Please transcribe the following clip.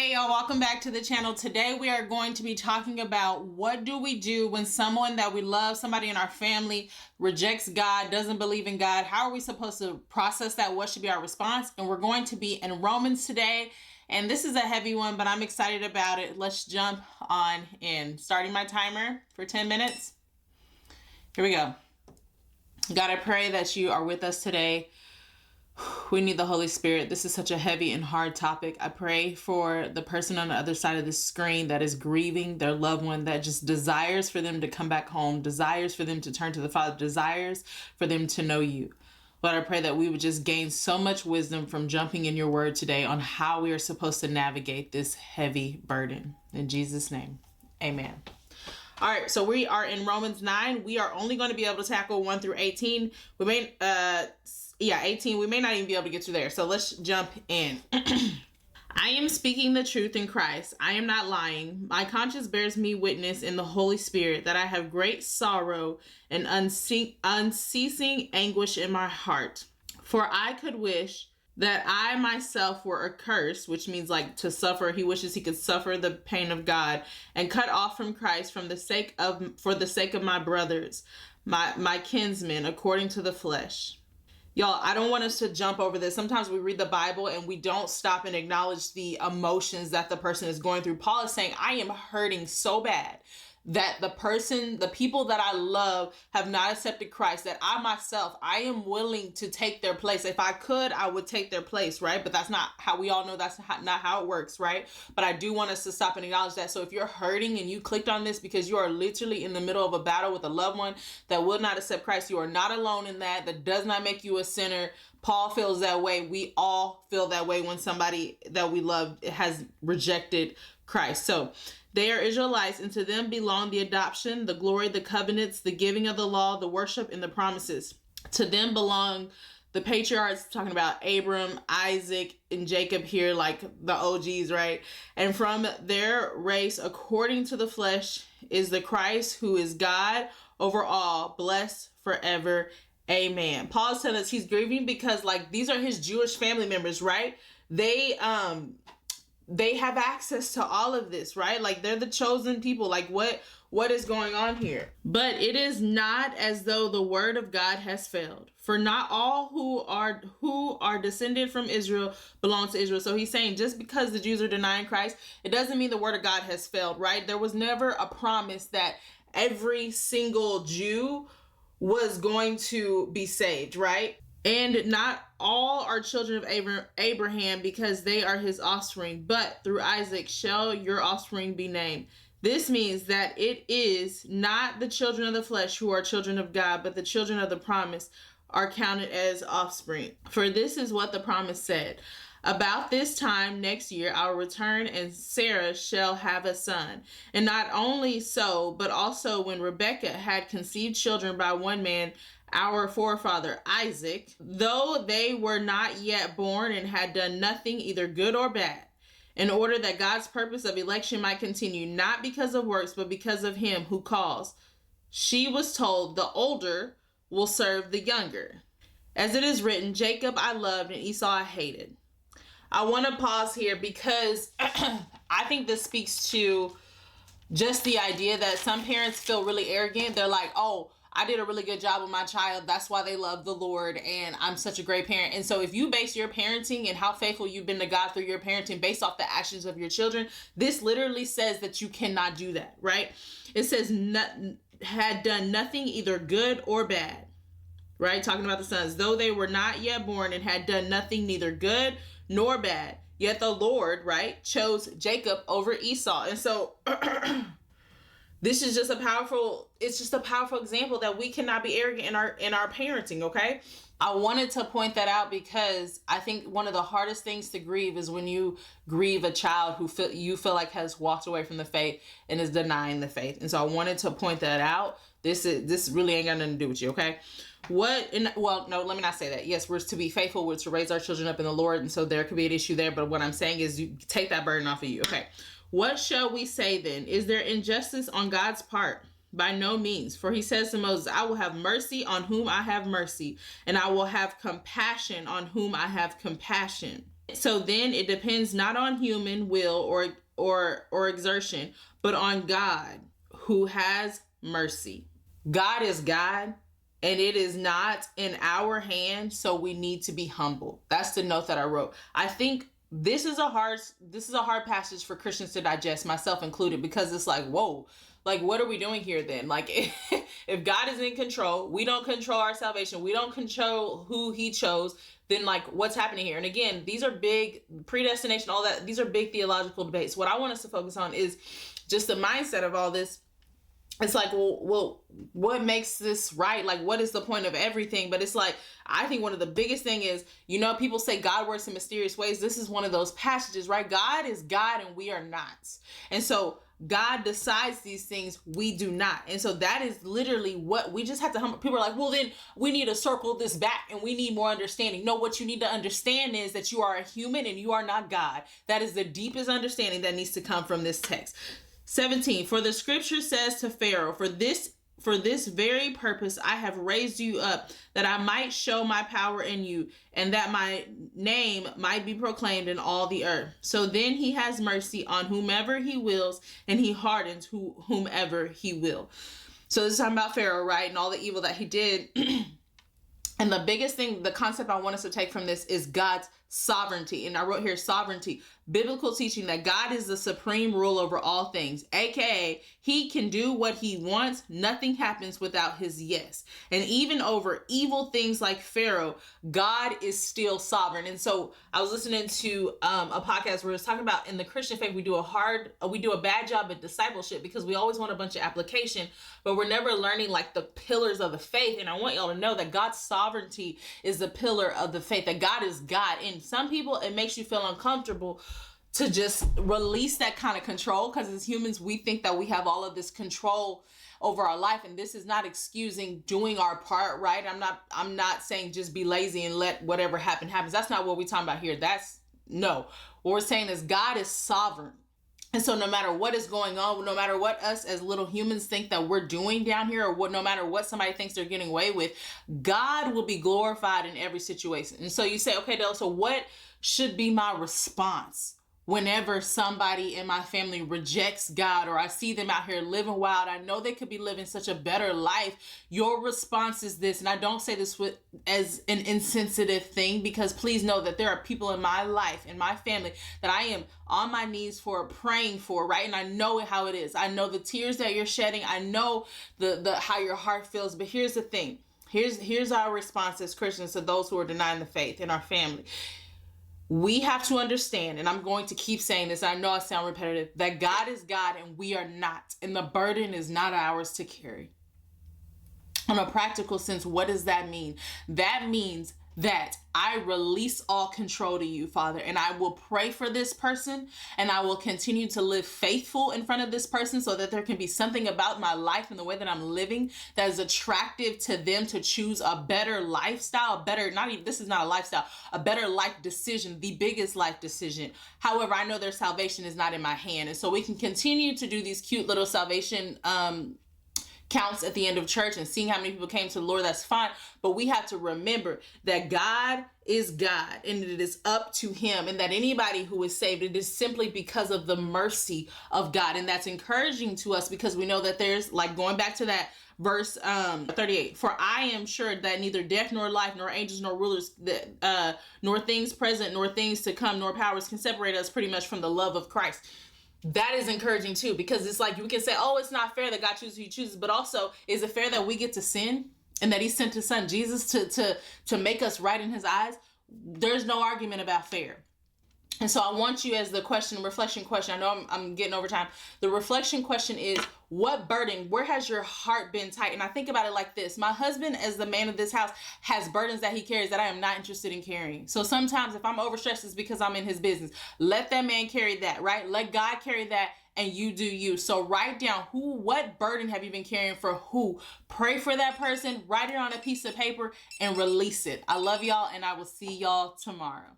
Hey y'all, welcome back to the channel. Today we are going to be talking about what do we do when someone that we love, somebody in our family, rejects God, doesn't believe in God. How are we supposed to process that? What should be our response? And we're going to be in Romans today. And this is a heavy one, but I'm excited about it. Let's jump on in. Starting my timer for 10 minutes. Here we go. God, I pray that you are with us today. We need the Holy Spirit. This is such a heavy and hard topic. I pray for the person on the other side of the screen that is grieving their loved one, that just desires for them to come back home, desires for them to turn to the Father, desires for them to know you. Lord, I pray that we would just gain so much wisdom from jumping in your word today on how we are supposed to navigate this heavy burden. In Jesus' name, amen. All right, so we are in Romans 9. We are only going to be able to tackle 1 through 18. 18. We may not even be able to get to there. So let's jump in. I am speaking the truth in Christ. I am not lying. My conscience bears me witness in the Holy Spirit that I have great sorrow and unceasing anguish in my heart. For I could wish that I myself were accursed, which means like to suffer. He wishes he could suffer the pain of God and cut off from Christ for the sake of my brothers, my kinsmen, according to the flesh. Y'all, I don't want us to jump over this. Sometimes we read the Bible and we don't stop and acknowledge the emotions that the person is going through. Paul is saying, I am hurting so bad that the people that I love have not accepted Christ, that I am willing to take their place. If I could, I would take their place, right? But that's not how, we all know that's not how it works, right? But I do want us to stop and acknowledge that. So if you're hurting and you clicked on this because you are literally in the middle of a battle with a loved one that will not accept Christ, you are not alone in that. That does not make you a sinner. Paul feels that way. We all feel that way when somebody that we love has rejected Christ. So they are Israelites, and to them belong the adoption, the glory, the covenants, the giving of the law, the worship, and the promises. To them belong the patriarchs, talking about Abram, Isaac, and Jacob here, like the OGs, right? And from their race, according to the flesh, is the Christ who is God over all, blessed forever. Amen. Paul's telling us he's grieving because like these are his Jewish family members, right? They have access to all of this, right? Like they're the chosen people. Like what is going on here? But it is not as though the word of God has failed. For not all who are descended from Israel belong to Israel. So he's saying just because the Jews are denying Christ, it doesn't mean the word of God has failed, right? There was never a promise that every single Jew was going to be saved, right? And not all are children of Abraham because they are his offspring, but through Isaac shall your offspring be named. This means that it is not the children of the flesh who are children of God, but the children of the promise are counted as offspring. For this is what the promise said. About this time next year, I will return and Sarah shall have a son. And not only so, but also when Rebekah had conceived children by one man, our forefather Isaac, though they were not yet born and had done nothing either good or bad, in order that God's purpose of election might continue, not because of works, but because of him who calls. She was told, the older will serve the younger. As it is written, Jacob I loved and Esau I hated. I want to pause here because I think this speaks to just the idea that some parents feel really arrogant. They're like, oh, I did a really good job with my child. That's why they love the Lord. And I'm such a great parent. And so if you base your parenting and how faithful you've been to God through your parenting based off the actions of your children, this literally says that you cannot do that, right? It says had done nothing either good or bad, right? Talking about the sons, though they were not yet born and had done nothing neither good nor bad. Yet the Lord, right, chose Jacob over Esau. And so this is just a powerful example that we cannot be arrogant in our parenting, okay? I wanted to point that out because I think one of the hardest things to grieve is when you grieve a child who you feel like has walked away from the faith and is denying the faith. And so I wanted to point that out. This really ain't got nothing to do with you, okay? Let me not say that. Yes, we're to be faithful, we're to raise our children up in the Lord, and so there could be an issue there, but what I'm saying is you take that burden off of you, okay? What shall we say then? Is there injustice on God's part? By no means. For he says to Moses, I will have mercy on whom I have mercy, and I will have compassion on whom I have compassion. So then it depends not on human will or exertion, but on God who has mercy. God is God, and it is not in our hand, so we need to be humble. That's the note that I wrote. I think this is a hard passage for Christians to digest, myself included, because it's like, whoa, like, what are we doing here then? Like, if God is in control, we don't control our salvation, we don't control who he chose, then like, what's happening here? And again, these are big, predestination, all that, these are big theological debates. What I want us to focus on is just the mindset of all this. It's like, well, what makes this right? Like, what is the point of everything? But it's like, I think one of the biggest thing is, people say God works in mysterious ways. This is one of those passages, right? God is God and we are not. And so God decides these things, we do not. And so that is literally what we just have to humble. People are like, well, then we need to circle this back and we need more understanding. No, what you need to understand is that you are a human and you are not God. That is the deepest understanding that needs to come from this text. 17, for the scripture says to Pharaoh, for this very purpose I have raised you up, that I might show my power in you, and that my name might be proclaimed in all the earth. So then he has mercy on whomever he wills, and he hardens whomever he will. So this is talking about Pharaoh, right? And all the evil that he did. And the biggest thing, the concept I want us to take from this is God's sovereignty. And I wrote here sovereignty, biblical teaching that God is the supreme ruler over all things, aka he can do what he wants. Nothing happens without his yes. And even over evil things like Pharaoh, God is still sovereign. And so I was listening to a podcast where it was talking about in the Christian faith, we do a bad job at discipleship because we always want a bunch of application, but we're never learning like the pillars of the faith. And I want y'all to know that God's sovereignty is the pillar of the faith, that God is God. And some people, it makes you feel uncomfortable to just release that kind of control, because as humans, we think that we have all of this control over our life, and this is not excusing doing our part, right? I'm not saying just be lazy and let whatever happens. That's not what we're talking about here. No. What we're saying is God is sovereign. And so no matter what is going on, no matter what us as little humans think that we're doing down here, or no matter what somebody thinks they're getting away with, God will be glorified in every situation. And so you say, okay, Dale, so what should be my response whenever somebody in my family rejects God, or I see them out here living wild? I know they could be living such a better life. Your response is this, and I don't say this as an insensitive thing, because please know that there are people in my life, in my family, that I am on my knees for, praying for, right? And I know how it is. I know the tears that you're shedding. I know the how your heart feels. But here's the thing. Here's our response as Christians to those who are denying the faith in our family. We have to understand, and I'm going to keep saying this, I know I sound repetitive, that God is God and we are not. And the burden is not ours to carry. On a practical sense, what does that mean? That means that I release all control to you, Father, and I will pray for this person, and I will continue to live faithful in front of this person so that there can be something about my life and the way that I'm living that is attractive to them to choose a better lifestyle, this is not a lifestyle, a better life decision, the biggest life decision. However, I know their salvation is not in my hand. And so we can continue to do these cute little salvation counts at the end of church and seeing how many people came to the Lord, that's fine. But we have to remember that God is God and it is up to him, and that anybody who is saved, it is simply because of the mercy of God. And that's encouraging to us because we know that there's, like, going back to that verse 38, for I am sure that neither death nor life nor angels nor rulers nor things present nor things to come nor powers can separate us pretty much from the love of Christ. That is encouraging too, because it's like, we can say, oh, it's not fair that God chooses who he chooses, but also, is it fair that we get to sin and that he sent his son Jesus to make us right in his eyes? There's no argument about fair. And so I want you, as the reflection question, I know I'm getting over time. The reflection question is, what burden, where has your heart been tight? And I think about it like this. My husband, as the man of this house, has burdens that he carries that I am not interested in carrying. So sometimes if I'm overstressed, it's because I'm in his business. Let that man carry that, right? Let God carry that, and you do you. So write down what burden have you been carrying for who? Pray for that person, write it on a piece of paper, and release it. I love y'all, and I will see y'all tomorrow.